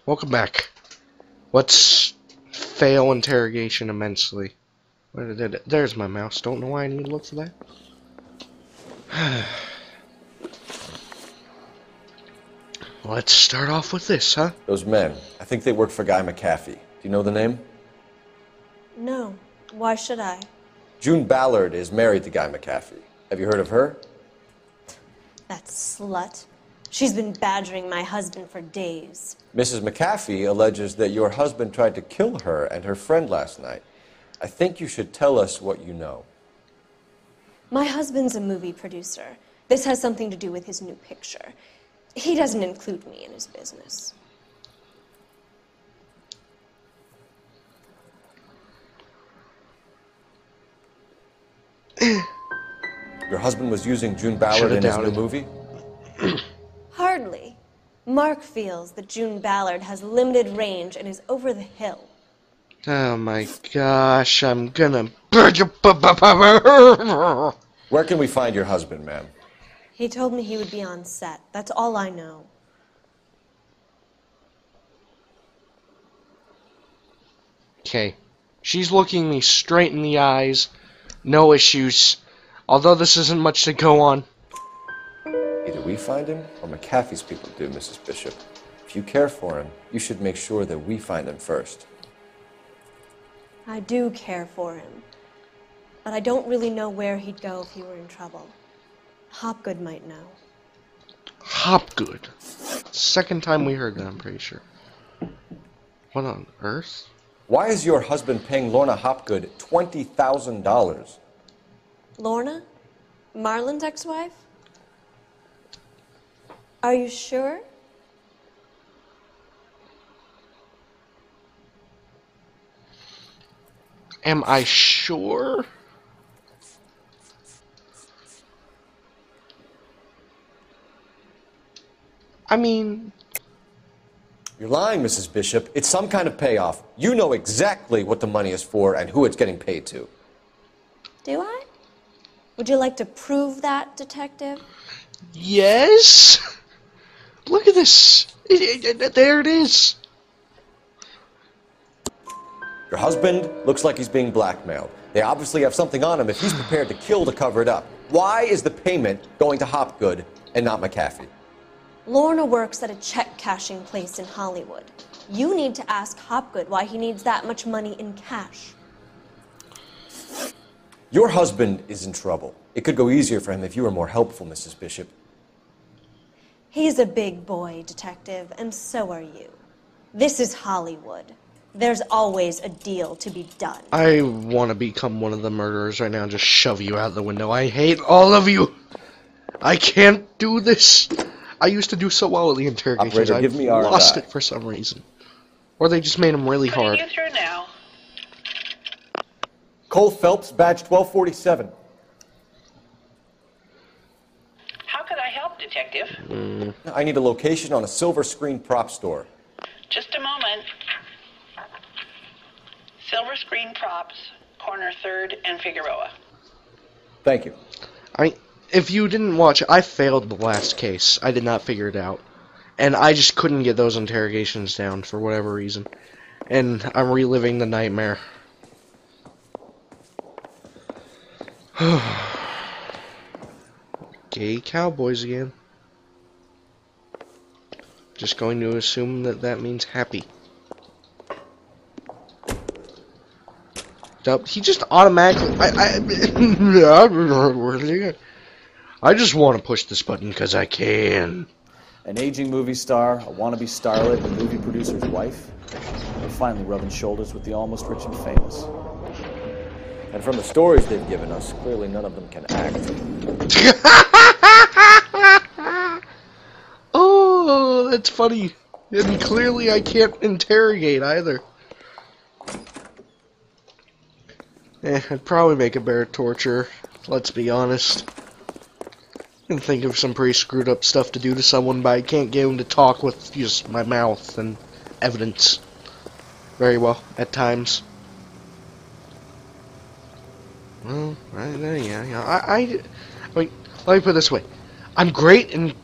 Welcome back. Let's fail interrogation immensely. There's my mouse. Don't know why I need to look for that. Let's start off with this, huh? Those men, I think they work for Guy McAfee. Do you know the name? No. Why should I? June Ballard is married to Guy McAfee. Have you heard of her? That slut. She's been badgering my husband for days. Mrs. McAfee alleges that your husband tried to kill her and her friend last night. I think you should tell us what you know. My husband's a movie producer. This has something to do with his new picture. He doesn't include me in his business. Your husband was using June Ballard in his new movie? Hardly. Mark feels that June Ballard has limited range and is over the hill. Oh my gosh, I'm gonna... Where can we find your husband, ma'am? He told me he would be on set. That's all I know. Okay. She's looking me straight in the eyes. No issues. Although this isn't much to go on. Either we find him or McAfee's people do, Mrs. Bishop. If you care for him, you should make sure that we find him first. I do care for him. But I don't really know where he'd go if he were in trouble. Hopgood might know. Hopgood. Second time we heard that, I'm pretty sure. What on earth? Why is your husband paying Lorna Hopgood $20,000? Lorna? Marlon's ex-wife? Are you sure? Am I sure? I mean... You're lying, Mrs. Bishop. It's some kind of payoff. You know exactly what the money is for and who it's getting paid to. Do I? Would you like to prove that, detective? Yes? Look at this. There it is. Your husband looks like he's being blackmailed. They obviously have something on him if he's prepared to kill to cover it up. Why is the payment going to Hopgood and not McAfee? Lorna works at a check-cashing place in Hollywood. You need to ask Hopgood why he needs that much money in cash. Your husband is in trouble. It could go easier for him if you were more helpful, Mrs. Bishop. He's a big boy, detective, and so are you. This is Hollywood. There's always a deal to be done. I want to become one of the murderers right now and just shove you out the window. I hate all of you. I can't do this. I used to do so well with the interrogations. Operator, give me our lost it for some reason. Or they just made them really hard. Putting you through now. Cole Phelps, badge 1247. How could I help, Detective? I need a location on a silver screen prop store. Just a moment. Silver Screen Props, corner 3rd and Figueroa. Thank you. If you didn't watch it, I failed the last case. I did not figure it out. And I just couldn't get those interrogations down for whatever reason. And I'm reliving the nightmare. Gay cowboys again. Just going to assume that that means happy. He just automatically... I just want to push this button because I can. An aging movie star, a wannabe starlet, a movie producer's wife. They're finally rubbing shoulders with the almost rich and famous. And from the stories they've given us, clearly none of them can act. Oh, that's funny. And clearly I can't interrogate either. I'd probably make a better torture, let's be honest. I can think of some pretty screwed up stuff to do to someone, but I can't get him to talk with just my mouth and evidence very well at times. Well, yeah. I mean, let me put it this way. I'm great in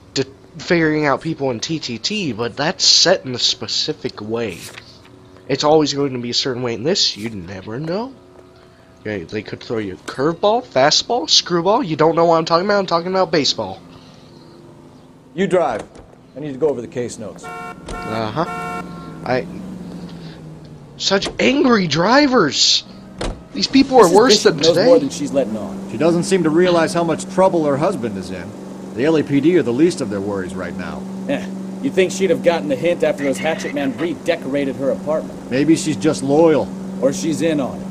figuring out people in TTT, but that's set in a specific way. It's always going to be a certain way. In this, you never know. Okay, they could throw you a curveball, fastball, screwball. You don't know what I'm talking about. I'm talking about baseball. You drive. I need to go over the case notes. Such angry drivers. These people are worse than knows today. more than she's letting on. She doesn't seem to realize how much trouble her husband is in. The LAPD are the least of their worries right now. You think she'd have gotten the hint after those hatchet men redecorated her apartment? Maybe she's just loyal. Or she's in on it.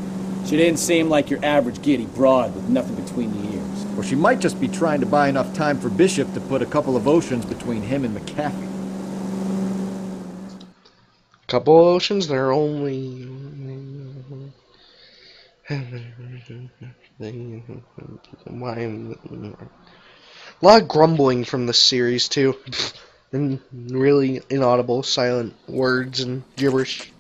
She didn't seem like your average giddy broad with nothing between the ears. Or she might just be trying to buy enough time for Bishop to put a couple of oceans between him and McAfee. Couple of oceans, they're only... A lot of grumbling from this series, too. And really inaudible, silent words and gibberish.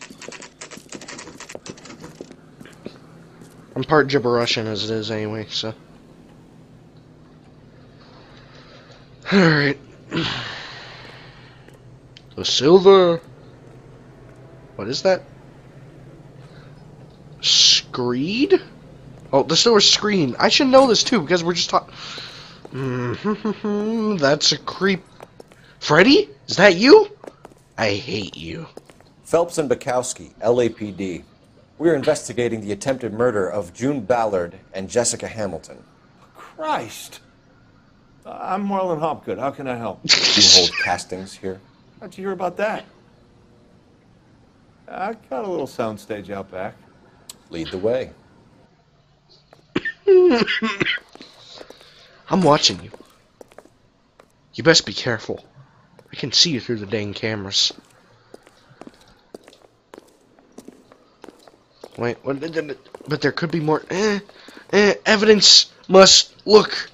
I'm part Gibberussian as it is anyway, so... Alright. The silver... What is that? Screed? Oh, the silver screen. I should know this too, because we're just talking... That's a creep... Freddy? Is that you? I hate you. Phelps and Bukowski, LAPD. We're investigating the attempted murder of June Ballard and Jessica Hamilton. Christ. I'm Marlon Hopgood. How can I help? You hold castings here? How'd you hear about that? I got a little soundstage out back. Lead the way. I'm watching you. You best be careful. I can see you through the dang cameras. Wait, what? But there could be more. Evidence must look.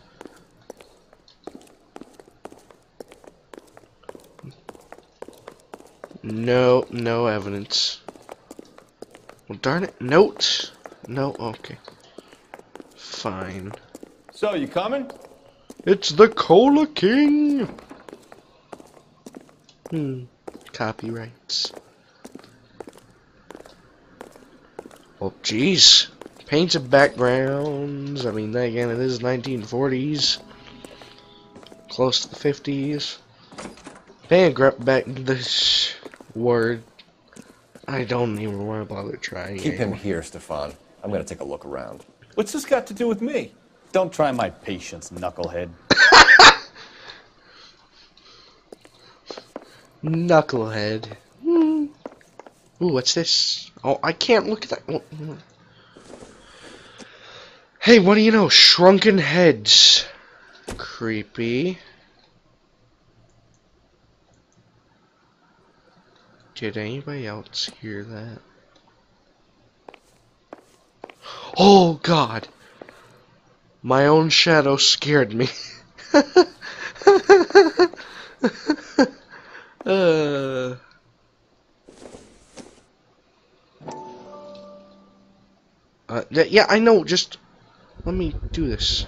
No evidence. Well, darn it. Note. No, okay. Fine. So, you coming? It's the Cola King. Copyrights. Oh, jeez. Painted backgrounds. I mean, again, it is 1940s. Close to the 50s. Then grab back this word. I don't even want to bother trying. Keep him here, Stefan. I'm going to take a look around. What's this got to do with me? Don't try my patience, knucklehead. Knucklehead. Ooh, what's this? Oh, I can't look at that. Hey, what do you know? Shrunken heads. Creepy. Did anybody else hear that? Oh, God. My own shadow scared me. Yeah, I know, just let me do this.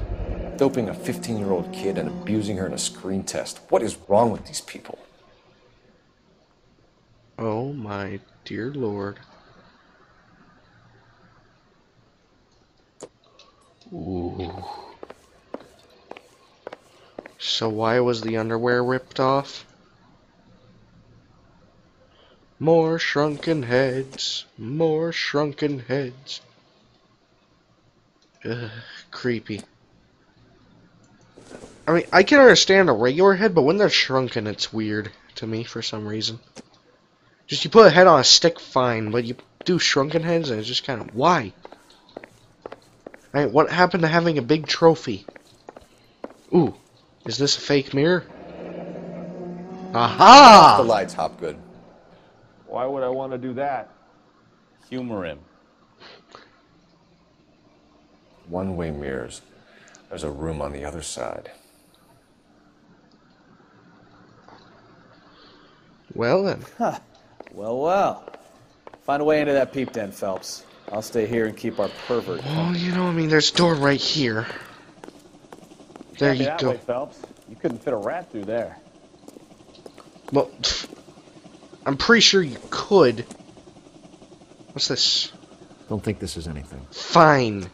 Doping a 15-year-old kid and abusing her in a screen test. What is wrong with these people? Oh my dear Lord. Ooh. So why was the underwear ripped off? More shrunken heads. More shrunken heads. Ugh, creepy. I mean, I can understand a regular head, but when they're shrunken, it's weird to me for some reason. Just you put a head on a stick, fine, but you do shrunken heads, and it's just kind of, why? Right, what happened to having a big trophy? Ooh, is this a fake mirror? Aha! Off the lights, Hopgood. Why would I want to do that? Humor him. One-way mirrors. There's a room on the other side. Well then. Huh. Well. Find a way into that peep den, Phelps. I'll stay here and keep our pervert. Well, you know, I mean, there's a door right here. There you That go. way, Phelps. You couldn't fit a rat through there. Well, I'm pretty sure you could. What's this? Don't think this is anything. Fine.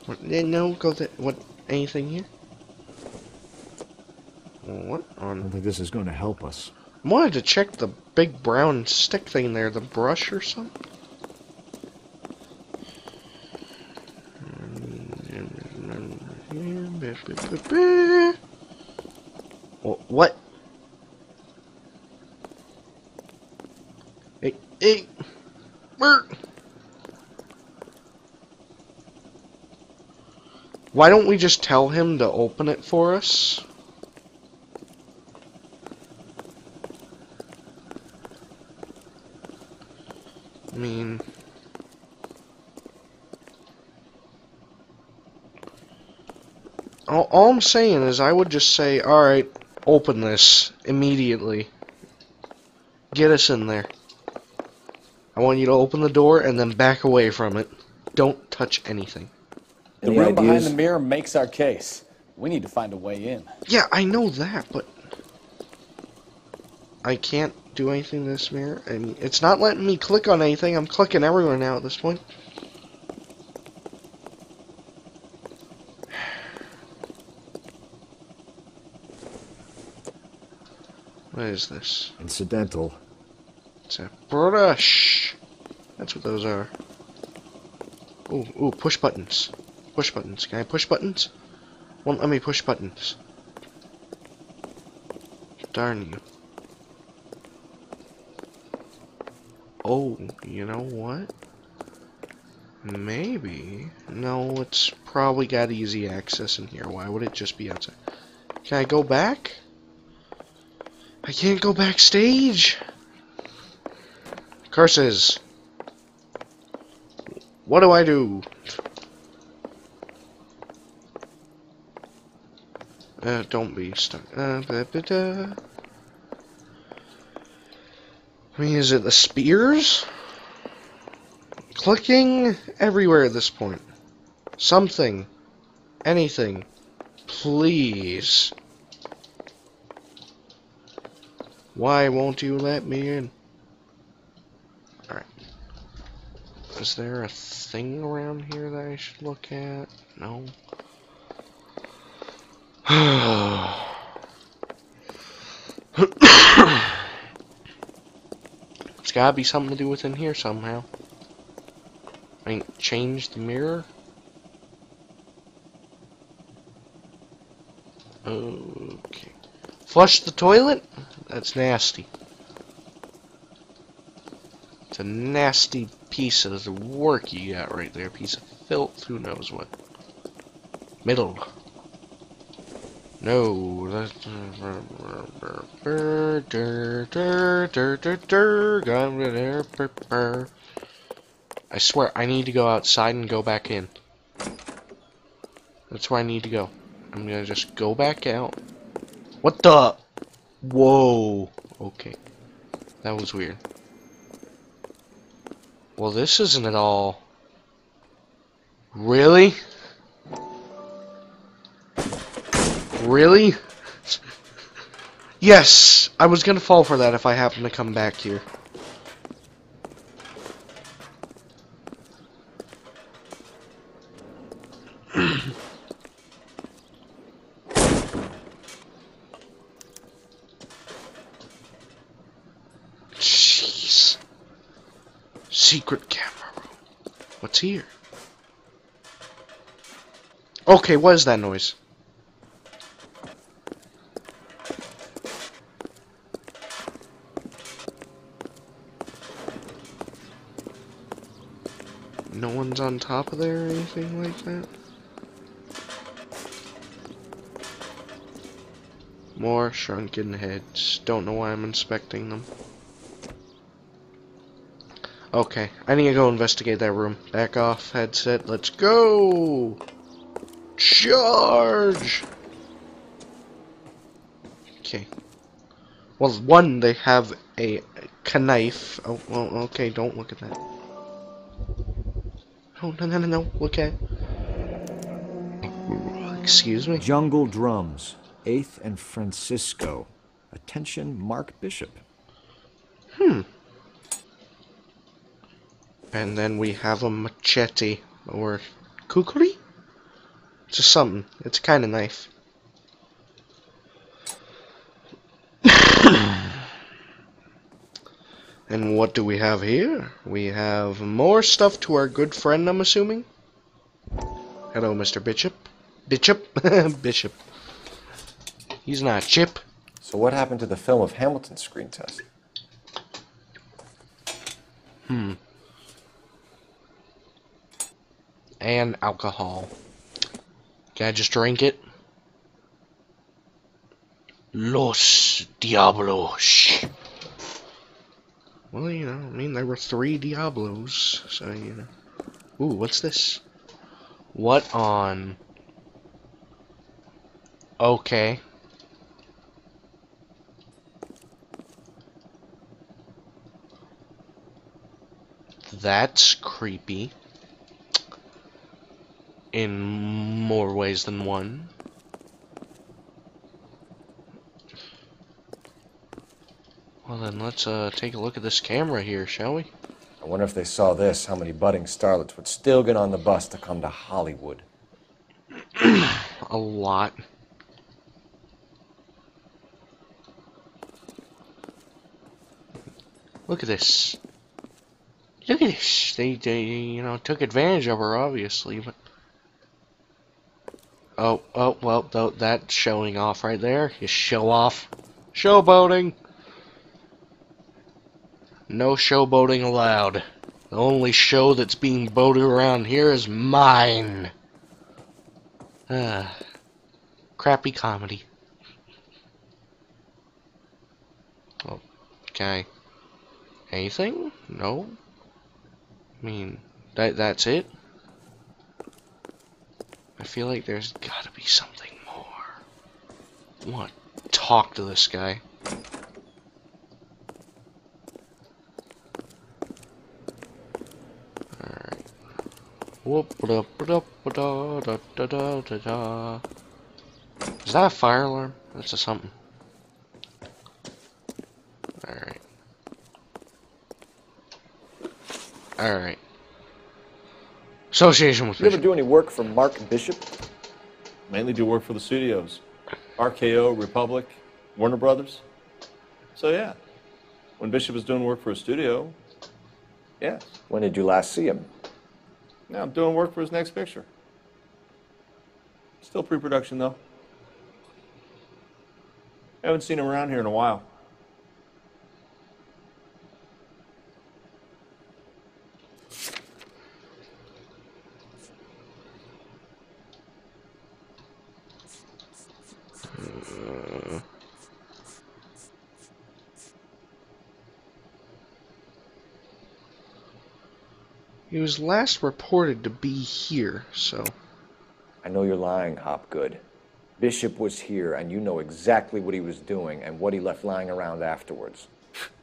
What, no, go there. What? Anything here? What I on? don't think this is going to help us. I wanted to check the big brown stick thing there, the brush or something. What? Hey, Bert. Why don't we just tell him to open it for us? I mean, all I'm saying is I would just say, alright, open this immediately. Get us in there. I want you to open the door and then back away from it. Don't touch anything. The Any room behind ideas? the mirror makes our case. We need to find a way in. Yeah, I know that, but I can't do anything in this mirror. I mean, it's not letting me click on anything. I'm clicking everywhere now at this point. What is this? Incidental. It's a brush. That's what those are. Ooh, push buttons. Push buttons. Can I push buttons? Won't let me push buttons. Darn you. Oh, you know what? Maybe. No, it's probably got easy access in here. Why would it just be outside? Can I go back? I can't go backstage. Curses. What do I do? Don't be stuck. I mean, is it the spears? Clicking everywhere at this point. Something. Anything. Please. Why won't you let me in? Alright. Is there a thing around here that I should look at? No. It's gotta be something to do with in here somehow. I mean, change the mirror? Okay. Flush the toilet? That's nasty. It's a nasty piece of the work you got right there. Piece of filth, who knows what. Middle. No. I swear, I need to go outside and go back in. That's where I need to go. I'm gonna just go back out. What the? Whoa. Okay. That was weird. Well, this isn't at all. Really? Really? Yes! I was gonna fall for that if I happened to come back here. Jeez. Secret camera room. What's here? Okay, what is that noise? No one's on top of there or anything like that? More shrunken heads. Don't know why I'm inspecting them. Okay, I need to go investigate that room. Back off, headset. Let's go! Charge! Okay. Well, one, they have a knife. Oh, well, okay, don't look at that. Oh, no, look at it. Excuse me? Jungle drums. 8th and Francisco. Attention, Mark Bishop. And then we have a machete, or kukri? Just something. It's a kind of knife. And what do we have here? We have more stuff to our good friend, I'm assuming. Hello, Mr. Bishop. Bishop? Bishop. He's not Chip. So what happened to the film of Hamilton's screen test? And alcohol. Can I just drink it? Los Diablos. Well, you know, I mean, there were 3 Diablos, so, you know. Ooh, what's this? What on? Okay. That's creepy. In more ways than one. Well then, let's take a look at this camera here, shall we? I wonder if they saw this, how many budding starlets would still get on the bus to come to Hollywood. A lot. Look at this. Look at this. They you know, took advantage of her, obviously, but... Oh, well, that's showing off right there. You show off. Showboating. No showboating allowed. The only show that's being boated around here is mine. Crappy comedy. Oh, okay. Anything? No? I mean, that's it? I feel like there's gotta be something more. I want to talk to this guy. Alright. Is that a fire alarm? That's a something. Alright. Alright. Association with You ever Bishop. do any work for Mark Bishop? Mainly do work for the studios. RKO, Republic, Warner Brothers. So yeah, when Bishop is doing work for a studio, yes. When did you last see him? Now I'm doing work for his next picture. Still pre-production though. Haven't seen him around here in a while. He was last reported to be here, so... I know you're lying, Hopgood. Bishop was here, and you know exactly what he was doing and what he left lying around afterwards.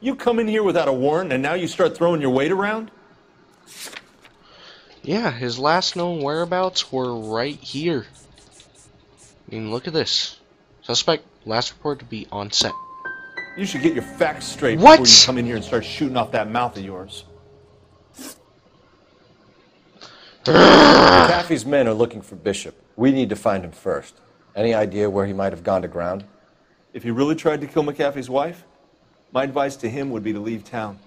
You come in here without a warrant and now you start throwing your weight around? Yeah, his last known whereabouts were right here. I mean, look at this. Suspect last reported to be on set. You should get your facts straight What? before you come in here and start shooting off that mouth of yours. McAfee's men are looking for Bishop. We need to find him first. Any idea where he might have gone to ground? If he really tried to kill McAfee's wife, my advice to him would be to leave town.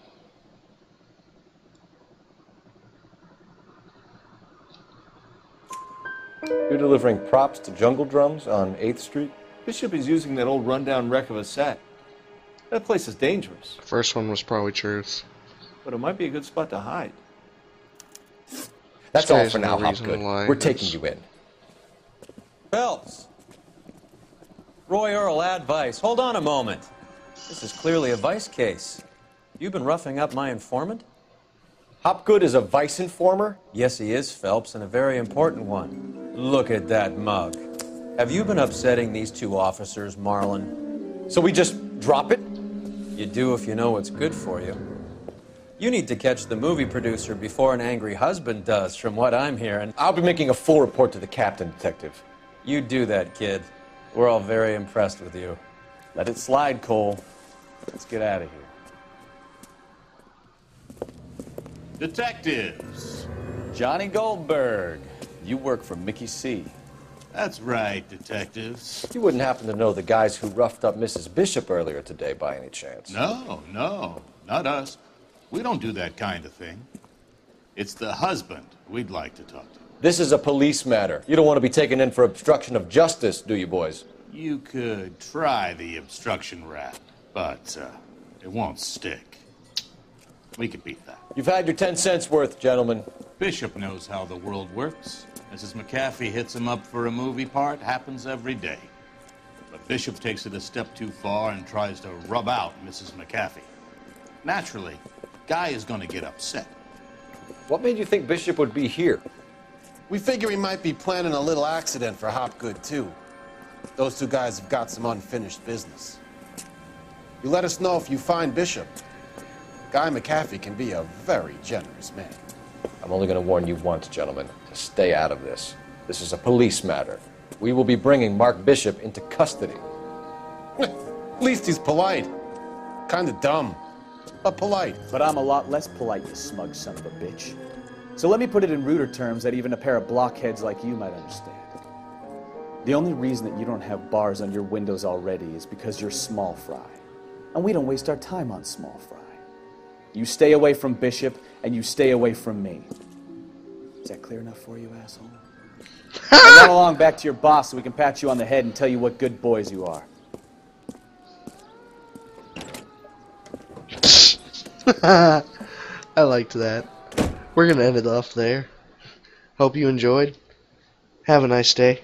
You're delivering props to Jungle Drums on 8th Street? Bishop is using that old rundown wreck of a set. That place is dangerous, First one was probably truth. but it might be a good spot to hide. That's This all guy's for now, no reason Hopgood. to lie. We're taking you in. Phelps. Roy Earl, advice. Hold on a moment. This is clearly a vice case. You've been roughing up my informant? Hopgood is a vice informer? Yes, he is, Phelps, and a very important one. Look at that mug. Have you been upsetting these 2 officers, Marlin? So we just drop it? You do if you know what's good for you. You need to catch the movie producer before an angry husband does, from what I'm hearing. I'll be making a full report to the captain, Detective. You do that, kid. We're all very impressed with you. Let it slide, Cole. Let's get out of here. Detectives. Johnny Goldberg, you work for Mickey C. That's right, detectives. You wouldn't happen to know the guys who roughed up Mrs. Bishop earlier today by any chance? No, not us. We don't do that kind of thing. It's the husband we'd like to talk to. This is a police matter. You don't want to be taken in for obstruction of justice, do you, boys? You could try the obstruction rap, but it won't stick. We could beat that. You've had your 10 cents worth, gentlemen. Bishop knows how the world works. Mrs. McAfee hits him up for a movie part, happens every day. But Bishop takes it a step too far and tries to rub out Mrs. McAfee. Naturally, Guy is going to get upset. What made you think Bishop would be here? We figure he might be planning a little accident for Hopgood, too. Those two guys have got some unfinished business. You let us know if you find Bishop. Guy McAfee can be a very generous man. I'm only going to warn you once, gentlemen, to stay out of this. This is a police matter. We will be bringing Mark Bishop into custody. At least he's polite. Kind of dumb, but polite. But I'm a lot less polite, you smug son of a bitch. So let me put it in ruder terms that even a pair of blockheads like you might understand. The only reason that you don't have bars on your windows already is because you're small fry. And we don't waste our time on small fry. You stay away from Bishop, and you stay away from me. Is that clear enough for you, asshole? Now run along back to your boss so we can pat you on the head and tell you what good boys you are. I liked that. We're going to end it off there. Hope you enjoyed. Have a nice day.